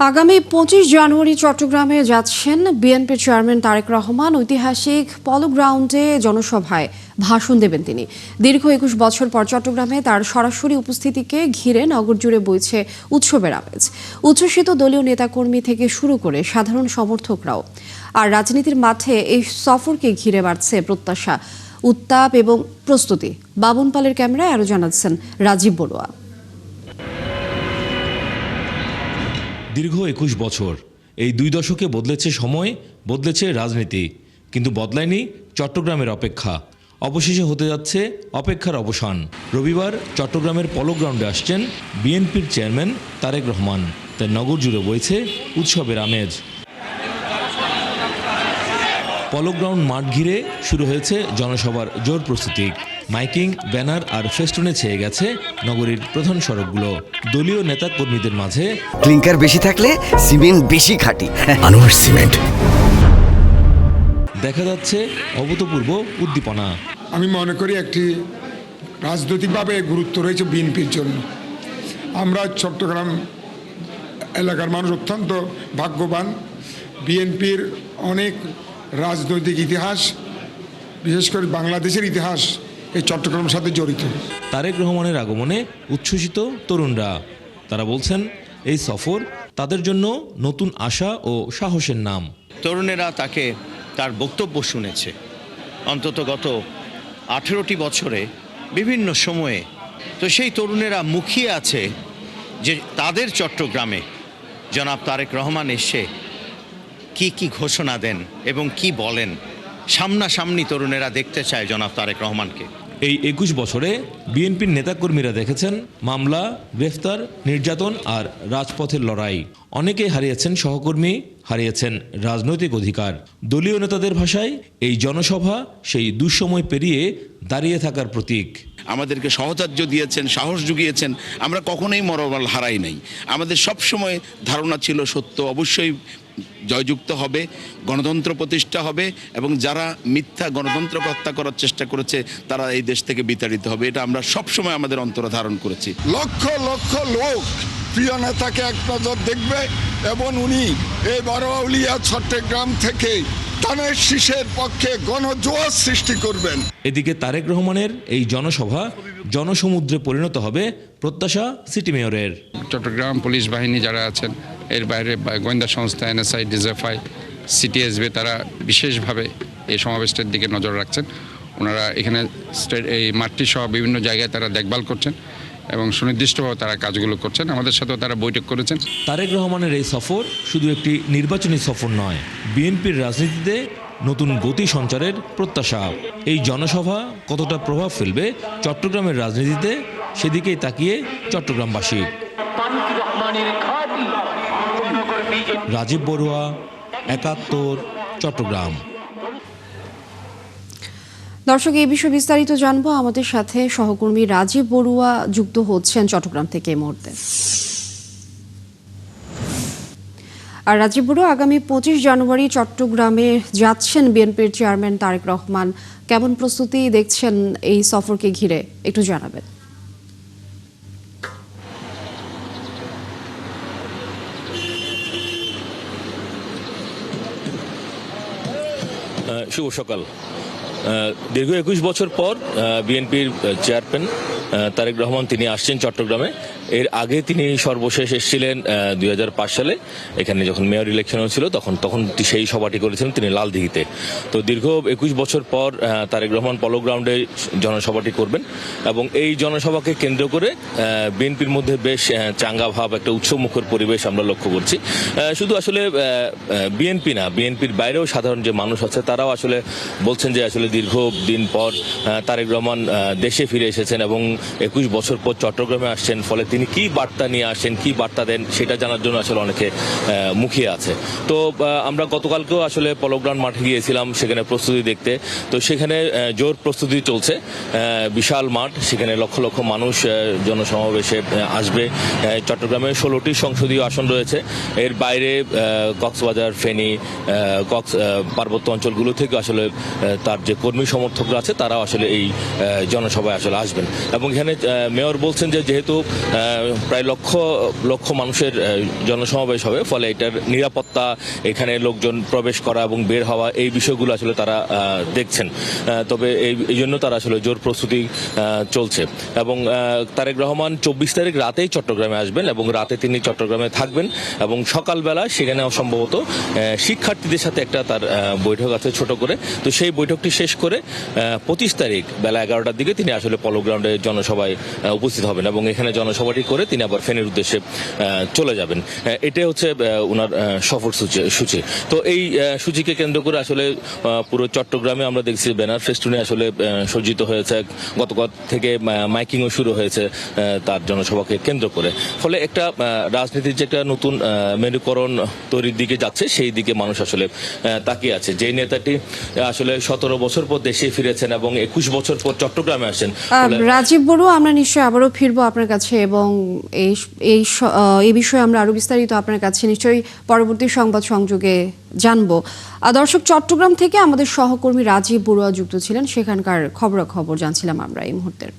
আগামী ২৫ জানুয়ারি চট্টগ্রামে যাচ্ছেন বিএনপির চেয়ারম্যান তারেক রহমান। ঐতিহাসিক পলো গ্রাউন্ডে জনসভায় ভাষণ দেবেন তিনি। দীর্ঘ ২১ বছর পর চট্টগ্রামে তার সরাসরি উপস্থিতিকে ঘিরে নগর জুড়ে বইছে উৎসবের আমেজ। উচ্ছ্বসিত দলীয় নেতাকর্মী থেকে শুরু করে সাধারণ সমর্থকরাও। আর রাজনীতির মাঠে এই সফরকে ঘিরে বাড়ছে প্রত্যাশা, উত্তাপ এবং প্রস্তুতি। বাবুন পালের ক্যামেরায় আরও জানাচ্ছেন রাজীব বড়ুয়া। দীর্ঘ ২১ বছর, এই ২ দশকে বদলেছে সময়, বদলেছে রাজনীতি, কিন্তু বদলায়নি চট্টগ্রামের অপেক্ষা। অবশেষে হতে যাচ্ছে অপেক্ষার অবসান। রবিবার চট্টগ্রামের পলো গ্রাউন্ডে আসছেন বিএনপির চেয়ারম্যান তারেক রহমান। তাই নগর জুড়ে বইছে উৎসবের আমেজ। পলো গ্রাউন্ড মাঠ ঘিরে শুরু হয়েছে জনসভার জোর প্রস্তুতি। মাইকিং, ব্যানার আর ফেস্টুনে ছেয়ে গেছে নগরীর প্রধান সড়কগুলো। দলীয় নেতা কর্মীদের মাঝে ক্লিংকার বেশি থাকলে সিমেন্ট বেশি খাঁটি, আনোয়ার সিমেন্ট। দেখা যাচ্ছে অভূতপূর্ব উদ্দীপনা। আমি মনে করি একটি রাজনৈতিকভাবে গুরুত্ব রয়েছে বিএনপির জন্য। আমরা চট্টগ্রাম এলাকার মানুষ অত্যন্ত ভাগ্যবান। বিএনপির অনেক রাজনৈতিক ইতিহাস, বিশেষ করে বাংলাদেশের ইতিহাস এই চট্টগ্রামের সাথে জড়িত। তারেক রহমানের আগমনে উচ্ছ্বসিত তরুণরা। তারা বলছেন এই সফর তাদের জন্য নতুন আশা ও সাহসের নাম। তরুণেরা তাকে তার বক্তব্য শুনেছে অন্তত গত 18টি বছরে বিভিন্ন সময়ে। তো সেই তরুণেরা মুখিয়ে আছে যে তাদের চট্টগ্রামে জনাব তারেক রহমান এসে কি ঘোষণা দেন এবং কি বলেন। সামনাসামনি তরুণেরা দেখতে চায় জনাব তারেক রহমানকে। এই ২১ বছরে বিএনপির নেতাকর্মীরা দেখেছেন মামলা, গ্রেফতার, নির্যাতন আর রাজপথের লড়াই। অনেকেই হারিয়েছেন সহকর্মী, হারিয়েছেন রাজনৈতিক অধিকার। দলীয় নেতাদের ভাষায় এই জনসভা সেই দুঃসময় পেরিয়ে দাঁড়িয়ে থাকার প্রতীক। আমাদেরকে সহচর্য দিয়েছেন, সাহস জুগিয়েছেন। আমরা কখনোই মনোবল হারাই নাই। আমাদের সবসময় ধারণা ছিল সত্য অবশ্যই জয়যুক্ত হবে, গণতন্ত্র প্রতিষ্ঠা হবে এবং যারা মিথ্যা গণতন্ত্রকে হত্যা করার চেষ্টা করেছে তারা এই দেশ থেকে বিতাড়িত হবে। এটা আমরা সবসময় আমাদের অন্তরে ধারণ করেছি। লক্ষ লক্ষ লোক প্রিয় নেতাকে এক নজর দেখবে এবং উনি এই বারোয়াউলিয়া চট্টগ্রাম থেকে ধানের শীষের পক্ষে গণজোয়ার সৃষ্টি করবেন। এদিকে তারেক রহমানের এই জনসভা জনসমুদ্রে পরিণত হবে প্রত্যাশা সিটি মেয়রের। চট্টগ্রাম পুলিশ বাহিনী যারা আছেন, এর বাইরে গোয়েন্দা সংস্থা এনএসআই, ডিজিএফআই, সিটিএসবি, তারা বিশেষভাবে এই সমাবেশটার দিকে নজর রাখছেন। ওনারা এখানে এই মাঠটি সহ বিভিন্ন জায়গায় তারা দেখভাল করছেন এবং সুনির্দিষ্টভাবে তারা কাজগুলো করছেন। আমাদের সাথেও তারা বৈঠক করেছেন। তারেক রহমানের এই সফর শুধু একটি নির্বাচনী সফর নয়, বিএনপির রাজনীতিতে নতুন গতি সঞ্চারের প্রত্যাশা। এই জনসভা কতটা প্রভাব ফেলবে চট্টগ্রামের রাজনীতিতে, সেদিকেই তাকিয়ে চট্টগ্রামবাসী। রাজীব বড়ুয়া, ৭১, চট্টগ্রাম। দর্শক, এই বিষয়ে বিস্তারিত জানবো। আমাদের সাথে সহকর্মী রাজীব বড়ুয়া যুক্ত হচ্ছেন চট্টগ্রাম থেকে এই মুহূর্তে। আর রাজীব বড়ুয়া, আগামী ২৫ জানুয়ারি চট্টগ্রামে যাচ্ছেন বিএনপির চেয়ারম্যান তারেক রহমান। কেমন প্রস্তুতি দেখছেন এই সফরকে ঘিরে, একটু জানাবেন। শুভ সকাল। দীর্ঘ ২১ বছর পর বিএনপির চেয়ারম্যান তারেক রহমান তিনি আসছেন চট্টগ্রামে। এর আগে তিনি সর্বশেষ এসেছিলেন ২০০৫ সালে, এখানে যখন মেয়র ইলেকশন হয়েছিল তখন সেই সভাটি করেছিলেন তিনি লালদিঘিতে। তো দীর্ঘ ২১ বছর পর তারেক রহমান পলো গ্রাউন্ডে জনসভাটি করবেন এবং এই জনসভাকে কেন্দ্র করে বিএনপির মধ্যে বেশ চাঙ্গা ভাব, একটা উৎসবমুখর পরিবেশ আমরা লক্ষ্য করছি। শুধু আসলে বিএনপি না, বিএনপির বাইরেও সাধারণ যে মানুষ আছে তারাও আসলে বলছেন যে আসলে দীর্ঘদিন পর তারেক রহমান দেশে ফিরে এসেছেন এবং ২১ বছর পর চট্টগ্রামে আসছেন। ফলে তিনি কি বার্তা নিয়ে আসেন, কি বার্তা দেন, সেটা জানার জন্য আসলে অনেকে মুখিয়ে আছে। তো আমরা গতকালকেও আসলে পলো গ্রাউন্ড মাঠে গিয়েছিলাম সেখানে প্রস্তুতি দেখতে। তো সেখানে জোর প্রস্তুতি চলছে, বিশাল মাঠ, সেখানে লক্ষ লক্ষ মানুষ জনসমাবেশে আসবে। চট্টগ্রামে 16টি সংসদীয় আসন রয়েছে। এর বাইরে কক্সবাজার, ফেনী, পার্বত্য অঞ্চলগুলো থেকে আসলে তার যে কর্মী সমর্থকরা আছে তারাও আসলে এই জনসভায় আসলে আসবেন। এবং এখানে মেয়র বলছেন যে যেহেতু প্রায় লক্ষ মানুষের জনসমাবেশ হবে, ফলে এটার নিরাপত্তা, এখানে লোকজন প্রবেশ করা এবং বের হওয়া, এই বিষয়গুলো আসলে তারা দেখছেন। তবে এই জন্য তারা আসলে জোর প্রস্তুতি চলছে। এবং তারেক রহমান 24 তারিখ রাতেই চট্টগ্রামে আসবেন এবং রাতে তিনি চট্টগ্রামে থাকবেন এবং সকালবেলা সেখানে সম্ভবত শিক্ষার্থীদের সাথে একটা তার বৈঠক আছে ছোট করে। তো সেই বৈঠকটি শেষ করে 25 তারিখ বেলা 11টার দিকে তিনি আসলে পলো গ্রাউন্ডে জনসভায় উপস্থিত হবেন এবং এখানে জনসভাটি করে তিনি আবার ফেনীর উদ্দেশ্যে চলে যাবেন। এটাই হচ্ছে ওনার সফর সূচি। তো এই সূচিকে কেন্দ্র করে আসলে পুরো চট্টগ্রামে আমরা দেখছি ব্যানার ফেস্টুনে আসলে সজ্জিত হয়েছে। গতকাল থেকে মাইকিংও শুরু হয়েছে তার জনসভাকে কেন্দ্র করে। ফলে একটা রাজনীতির যে একটা নতুন মেরুকরণ তৈরির দিকে যাচ্ছে, সেই দিকে মানুষ আসলে তাকিয়ে আছে। যে নেতাটি আসলে 17 বছর পর দেশে ফিরেছেন এবং 21 বছর পর চট্টগ্রামে আসেন। রাজীব বড়ুয়া, আমরা নিশ্চয়ই আবারও ফিরবো আপনার কাছে এবং এই বিষয়ে আমরা আরো বিস্তারিত আপনার কাছে নিশ্চয়ই পরবর্তী সংবাদ সংযোগে জানবো। দর্শক, চট্টগ্রাম থেকে আমাদের সহকর্মী রাজীব বড়ুয়া যুক্ত ছিলেন, সেখানকার খবরাখবর জানছিলাম আমরা এই মুহূর্তের।